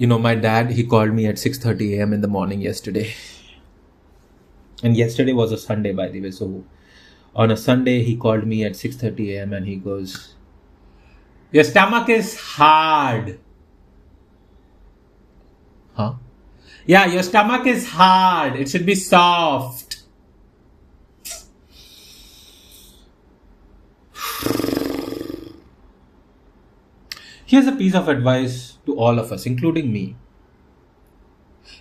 My dad, he called me at 6:30 a.m. in the morning yesterday. And yesterday was a Sunday, by the way. So on a Sunday, he called me at 6:30 a.m. and he goes, "Your stomach is hard." Huh? "Yeah, your stomach is hard. It should be soft." Here's a piece of advice to all of us, including me.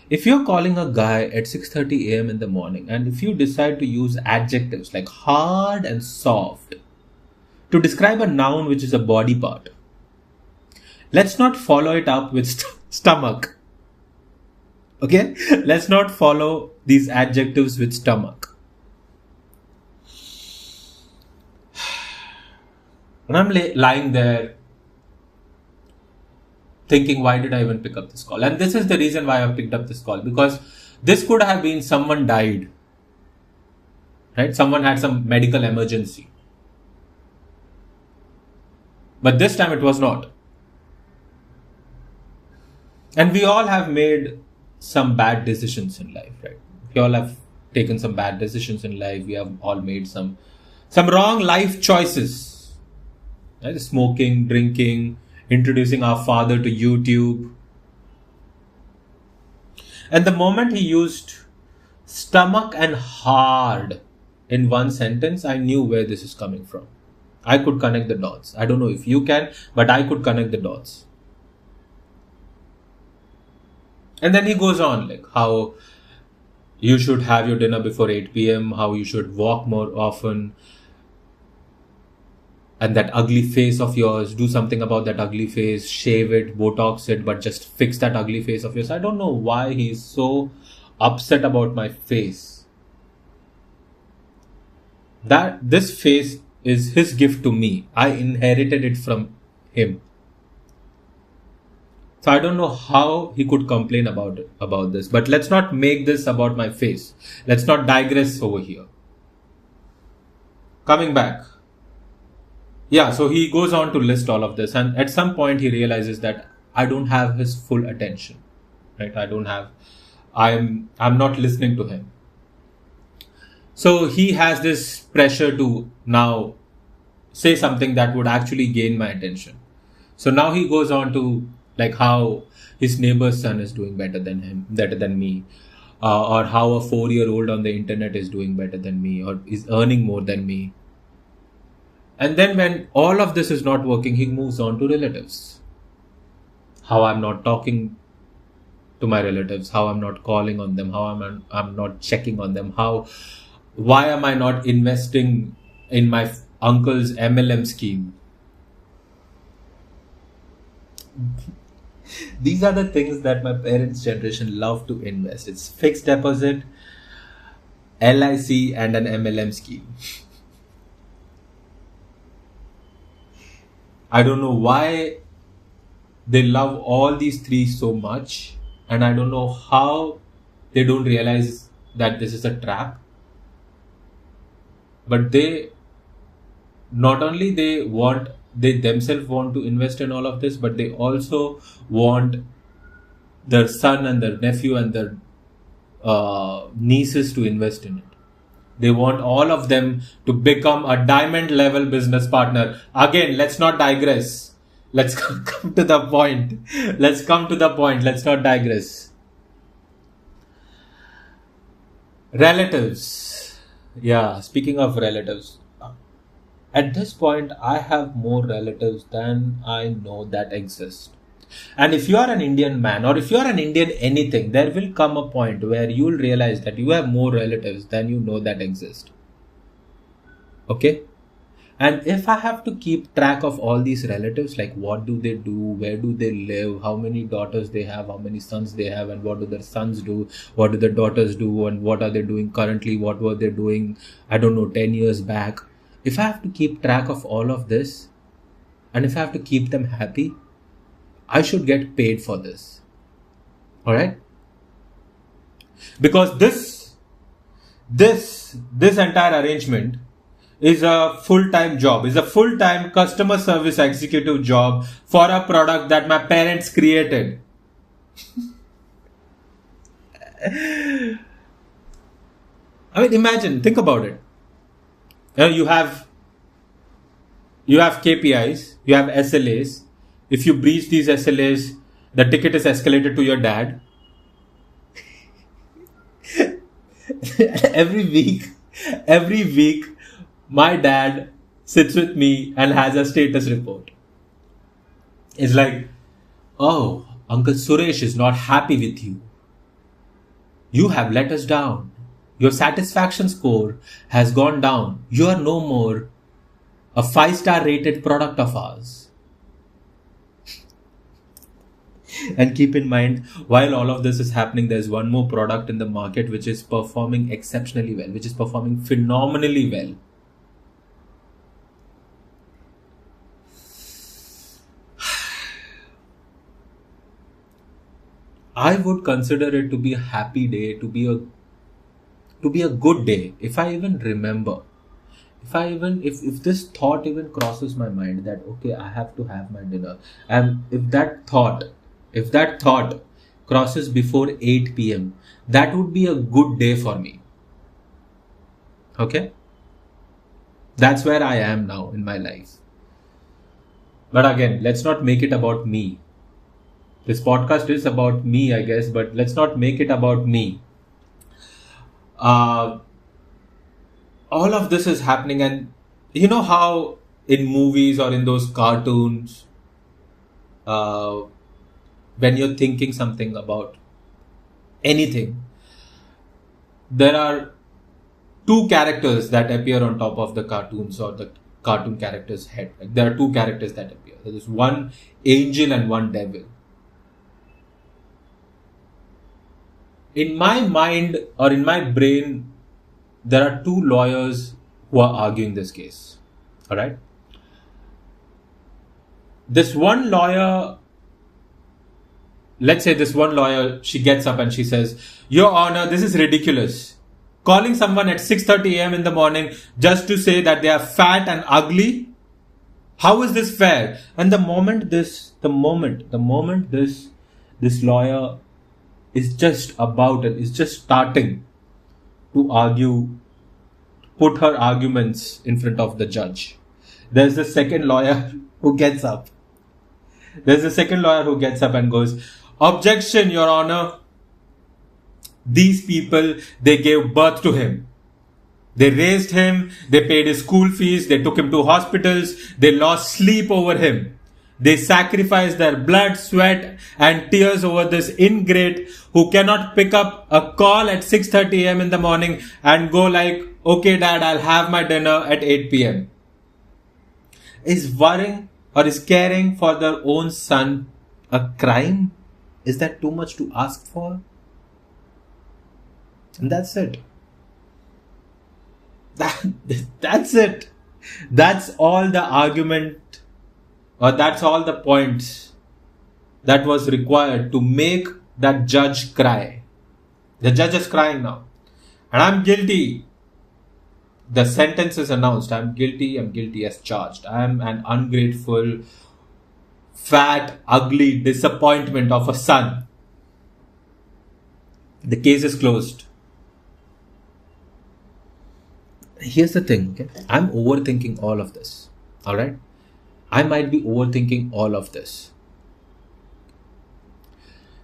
If you're calling a guy at 6:30 a.m. in the morning and if you decide to use adjectives like hard and soft to describe a noun which is a body part, let's not follow it up with stomach. Okay? Let's not follow these adjectives with stomach. And I'm lying there thinking, why did I even pick up this call? And this is the reason why I picked up this call, because this could have been someone died, right? Someone had some medical emergency. But this time it was not. And we all have made some bad decisions in life, right? We all have taken some bad decisions in life. We have all made some wrong life choices, right? Smoking, drinking, introducing our father to YouTube. And the moment he used stomach and hard in one sentence, I knew where this is coming from. I could connect the dots. I don't know if you can, but I could connect the dots. And then he goes on, like how you should have your dinner before 8 p.m., how you should walk more often, and that ugly face of yours, do something about that ugly face, shave it, Botox it, but just fix that ugly face of yours. I don't know why he's so upset about my face. This face is his gift to me. I inherited it from him. So I don't know how he could complain about this. But let's not make this about my face. Let's not digress over here. Coming back. Yeah, so he goes on to list all of this, and at some point he realizes that I don't have his full attention, right? I'm not listening to him. So he has this pressure to now say something that would actually gain my attention. So now he goes on to like how his neighbor's son is doing better than me, or how a 4-year-old on the internet is doing better than me, or is earning more than me. And then when all of this is not working, he moves on to relatives. How I'm not talking to my relatives, how I'm not calling on them, how I'm not checking on them, why am I not investing in my uncle's MLM scheme? These are the things that my parents' generation love to invest. It's fixed deposit, LIC, and an MLM scheme. I don't know why they love all these three so much, and I don't know how they don't realize that this is a trap. But they themselves want to invest in all of this, but they also want their son and their nephew and their nieces to invest in it. They want all of them to become a diamond level business partner. Again, let's not digress. Let's come to the point. Let's not digress. Relatives. Yeah, speaking of relatives. At this point, I have more relatives than I know that exist. And if you are an Indian man, or if you are an Indian anything, there will come a point where you will realize that you have more relatives than you know that exist. Okay? And if I have to keep track of all these relatives, like what do they do, where do they live, how many daughters they have, how many sons they have, and what do their sons do, what do their daughters do, and what are they doing currently, what were they doing, 10 years back. If I have to keep track of all of this, and if I have to keep them happy, I should get paid for this. Alright? Because this entire arrangement is a full-time job, is a full-time customer service executive job for a product that my parents created. I mean, imagine, think about it. You have KPIs, you have SLAs. If you breach these SLAs, the ticket is escalated to your dad. every week, every week, my dad sits with me and has a status report. It's like, oh, Uncle Suresh is not happy with you. You have let us down. Your satisfaction score has gone down. You are no more a 5-star rated product of ours. And keep in mind, while all of this is happening, there's one more product in the market which is performing exceptionally well, which is performing phenomenally well. I would consider it to be a happy day, to be a good day. If I even remember, if this thought even crosses my mind that okay, I have to have my dinner, and if that thought crosses before 8 p.m., that would be a good day for me. Okay? That's where I am now in my life. But again, let's not make it about me. This podcast is about me, I guess, but let's not make it about me. All of this is happening, and you know how in movies or in those cartoons, when you're thinking something about anything, there are two characters that appear on top of the cartoons or the cartoon character's head. Like, there are two characters that appear. There is one angel and one devil. In my mind or in my brain, there are two lawyers who are arguing this case. Alright? This one lawyer, let's say this one lawyer, she gets up and she says, Your Honor, this is ridiculous. Calling someone at 6:30 a.m. in the morning just to say that they are fat and ugly? How is this fair? And the moment this lawyer is just starting to argue, put her arguments in front of the judge, there's the second lawyer who gets up. And goes, Objection, Your Honor. These people, they gave birth to him. They raised him, they paid his school fees, they took him to hospitals, they lost sleep over him. They sacrificed their blood, sweat and tears over this ingrate who cannot pick up a call at 6:30 a.m. in the morning and go like, okay dad, I'll have my dinner at 8 p.m. Is worrying or is caring for their own son a crime? Is that too much to ask for? And that's it. That's it. That's all the argument, or that's all the points that was required to make that judge cry. The judge is crying now. And I'm guilty. The sentence is announced. I'm guilty as charged. I am an ungrateful, fat, ugly disappointment of a son. The case is closed. Here's the thing, okay? I'm overthinking all of this. Alright? I might be overthinking all of this.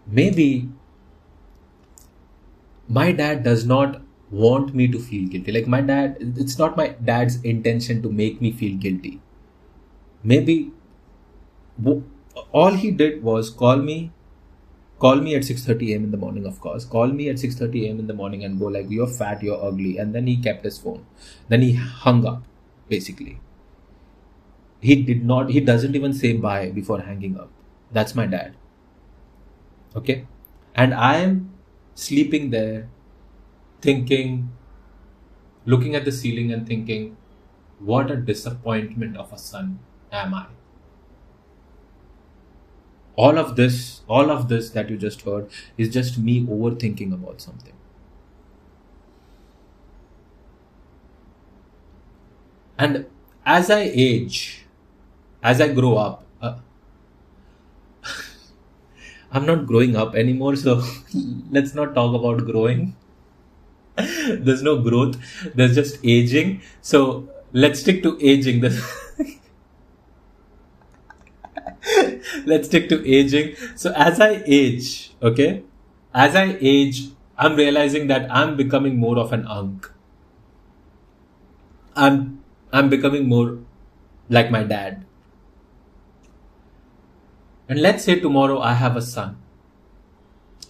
Maybe my dad does not want me to feel guilty. Like it's not my dad's intention to make me feel guilty. Maybe all he did was call me at 6:30 a.m. in the morning, of course. Call me at 6:30 a.m. in the morning and go like, you're fat, you're ugly. And then he kept his phone. Then he hung up, basically. He doesn't even say bye before hanging up. That's my dad. Okay? And I am sleeping there, thinking, looking at the ceiling and thinking, what a disappointment of a son am I. All of this that you just heard is just me overthinking about something. And as I age, as I grow up, I'm not growing up anymore, so let's not talk about growing. There's no growth. There's just aging. So let's stick to aging. Let's stick to aging. So as I age, okay, as I age, I'm realizing that I'm becoming more of an unk. I'm becoming more like my dad. And let's say tomorrow I have a son.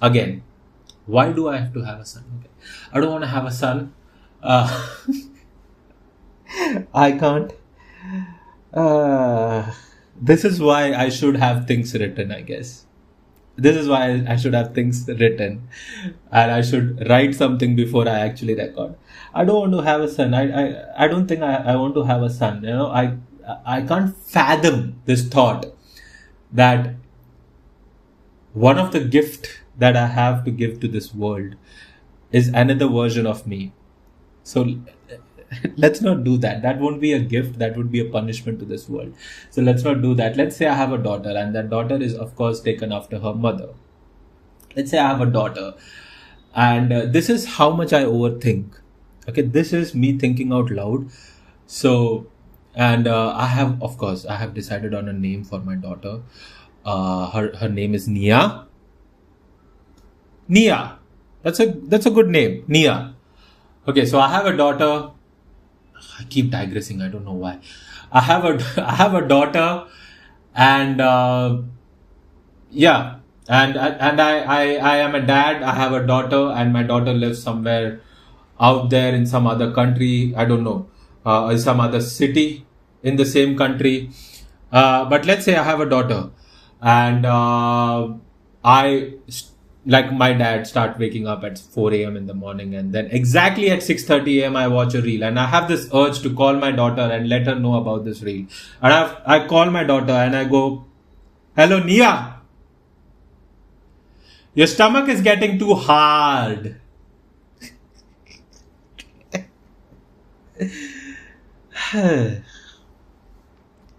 Again, why do I have to have a son? Okay. I don't want to have a son. Uh, I can't. This is why I should have things written, I guess. This is why I should have things written, and I should write something before I actually record. I don't want to have a son. I don't think I want to have a son. I can't fathom this thought that one of the gift that I have to give to this world is another version of me. So let's not do that. That won't be a gift. That would be a punishment to this world. So let's not do that. Let's say I have a daughter, and that daughter is, of course, taken after her mother. Let's say I have a daughter, and this is how much I overthink. Okay, this is me thinking out loud. So, and I have decided on a name for my daughter. Her name is Nia. Nia. That's a good name. Nia. Okay, so I have a daughter. I keep digressing. I don't know why. I have a daughter, and yeah, and I am a dad. I have a daughter, and my daughter lives somewhere out there in some other country. I don't know, in some other city in the same country. But let's say I have a daughter, and like my dad, start waking up at 4 a.m. in the morning, and then exactly at 6:30 a.m. I watch a reel, and I have this urge to call my daughter and let her know about this reel. And I call my daughter and I go, "Hello, Nia. Your stomach is getting too hard."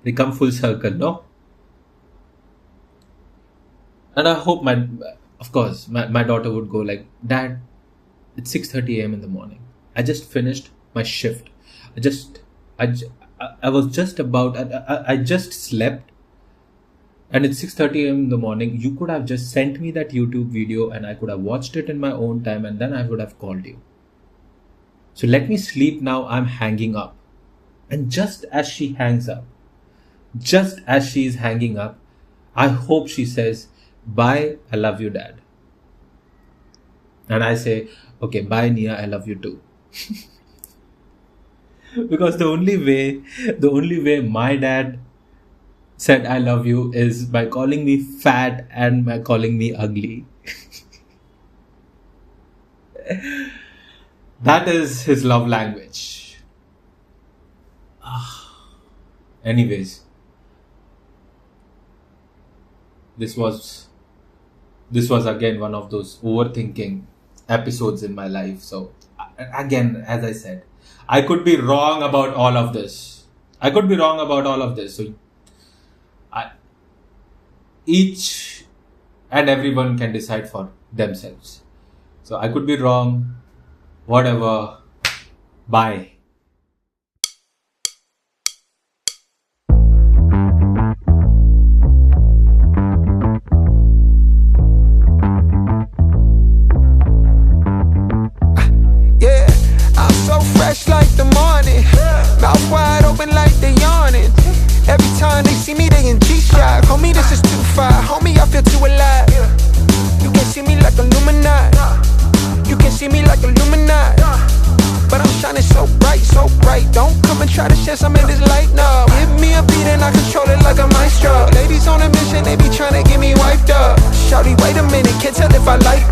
We come full circle, no? And I hope of course, my daughter would go like, "Dad, it's 6:30 a.m. in the morning. I just finished my shift. I was just about, I just slept, and it's 6:30 a.m. in the morning. You could have just sent me that YouTube video, and I could have watched it in my own time, and then I would have called you. So let me sleep now. I'm hanging up." And just as she hangs up, just as she is hanging up, I hope she says, "Bye, I love you, Dad." And I say, "Okay, bye, Nia, I love you too." Because the only way my dad said "I love you" is by calling me fat and by calling me ugly. That is his love language. Anyways, this was again one of those overthinking episodes in my life. So again, as I said, I could be wrong about all of this. So each and everyone can decide for themselves. So I could be wrong. Whatever. Bye. Fresh like the morning, mouth wide open like they yawning. Every time they see me, they in G-Shock. Homie, this is too far. Homie, I feel too alive. You can see me like Illuminati. You can see me like Illuminati. But I'm shining so bright, so bright. Don't come and try to share some of this light, no. Give me a beat and I control it like a maestro. Ladies on a mission, they be trying to get me wiped up. Shawty, wait a minute, can't tell if I like